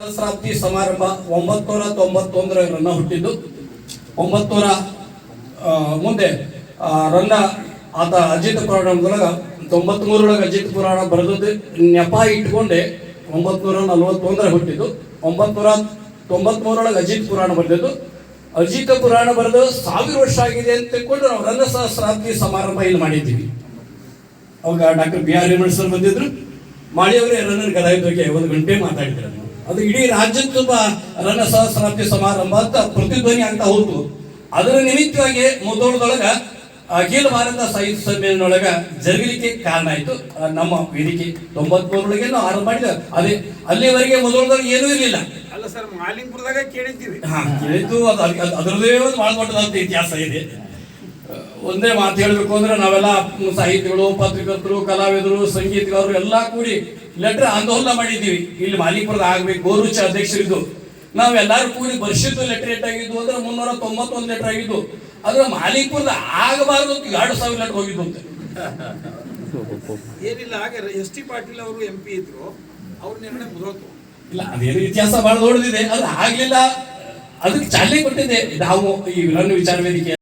ಸಹಸ್ರಾಬ್ದಿ ಸಮಾರಂಭ 991 ರನ್ನ ಹುಟ್ಟಿದ್ದು 900 ಮುಂದೆ ರನ್ನ ಆತ ಅಜಿತ್ ಪುರಾಣದೊಳಗ 93 ಅಜಿತ್ ಪುರಾಣ ಬರೆದದ್ದು ನೆಪ ಇಟ್ಕೊಂಡೆ 941 ಹುಟ್ಟಿದ್ದು 993 ಅಜಿತ್ ಪುರಾಣ ಬರೆದದ್ದು ಅಜಿತ್ ಪುರಾಣ ಬರೆದು 1000 ವರ್ಷ ಆಗಿದೆ ಅಂತ ತಿಳ್ಕೊಂಡು ನಾವು ರನ್ನ ಸಹಸ್ರಾಬ್ದಿ ಸಮಾರಂಭ ಇಲ್ಲಿ ಮಾಡಿದ್ದೀವಿ. ಅವಾಗ ಡಾಕ್ಟರ್ ಬಿ ಆರ್ ಹಿಮಣ್ ಸರ್ ಬಂದಿದ್ರು, ಮಾಡಿಯವರೇ ರನ್ನನ ಗದಾಯದ ಬಗ್ಗೆ 1 ಗಂಟೆ ಮಾತಾಡಿದ್ರು. ಅದು ಇಡೀ ರಾಜ್ಯದ ತುಂಬ ರನ್ನ ಸಹಸ್ರಾಬ್ದಿ ಸಮಾರಂಭ ಅಂತ ಪ್ರತಿಧ್ವನಿ ಆಗ್ತಾ ಹೋಗ್ತು. ಅದರ ನಿಮಿತ್ತವಾಗಿ ಮುಧೋಳದೊಳಗ ಅಖಿಲ ಭಾರತ ಸಾಹಿತ್ಯ ಸಮ್ಮೇಳನೊಳಗ ಜರುಗಲಿಕ್ಕೆ ಕಾರಣ ಆಯ್ತು. ನಮ್ಮ ವೇದಿಕೆ 93 ನಾವು ಆರಂಭ ಮಾಡಿದ ಅದೇ ಅಲ್ಲಿವರೆಗೆ ಮುಧೋಳದೊಳಗೆ ಏನೂ ಇರಲಿಲ್ಲ. ಅಲ್ಲ ಸರ್, ಮಾಲಿಂಗ್ಪುರದಾಗ ಕೇಳಿದ್ದೀವಿ. ಕೇಳಿದ್ದು ಅದರದೇ ಒಂದು ಬಹಳ ದೊಡ್ಡದಂತ ಇತಿಹಾಸ ಇದೆ. ಒಂದೇ ಮಾತು ಹೇಳಬೇಕು ಅಂದ್ರೆ ನಾವೆಲ್ಲ ಸಾಹಿತಿಗಳು, ಪತ್ರಕರ್ತರು, ಕಲಾವಿದರು, ಸಂಗೀತಗಾರರು ಎಲ್ಲ ಕೂಡಿ ಲೆಟರ್ ಆಂದೋಲನ ಮಾಡಿದ್ದೀವಿ. ಇಲ್ಲಿ ಮಾಲಿಪುರದ ಆಗ್ಬೇಕು ಗೋರುಚ ಅಧ್ಯಕ್ಷರಿದ್ದು ನಾವೆಲ್ಲರೂ ಕೂಡಿ ಬರ್ಷಿದ್ದು ಲೆಟರ್ ಎಷ್ಟಾಗಿದ್ದು ಅಂದ್ರೆ 391 ಲೆಟರ್ ಆಗಿದ್ದು. ಆದ್ರೆ ಮಾಲಿಪುರದ ಆಗಬಾರದು 2000 ಲೆಟರ್ ಹೋಗಿದ್ದು ಅಂತ ಏನಿಲ್ಲ. ಹಾಗೆ ಎಸ್.ಟಿ. ಪಾಟೀಲ್ ಅವರು MP ಇದ್ರು, ಅವ್ರ ನಿರ್ಣಯ ಮುಗಿದೋತು. ಇಲ್ಲ, ಅದೇನು ಇತಿಹಾಸ ಬಹಳ ದೊಡ್ಡದಿದೆ. ಅದು ಆಗ್ಲಿಲ್ಲ, ಅದಕ್ಕೆ ಚಾಲನೆ ಕೊಟ್ಟಿದೆ ನಾವು ಈ ರನ್ನ ವಿಚಾರ ವೇದಿಕೆ.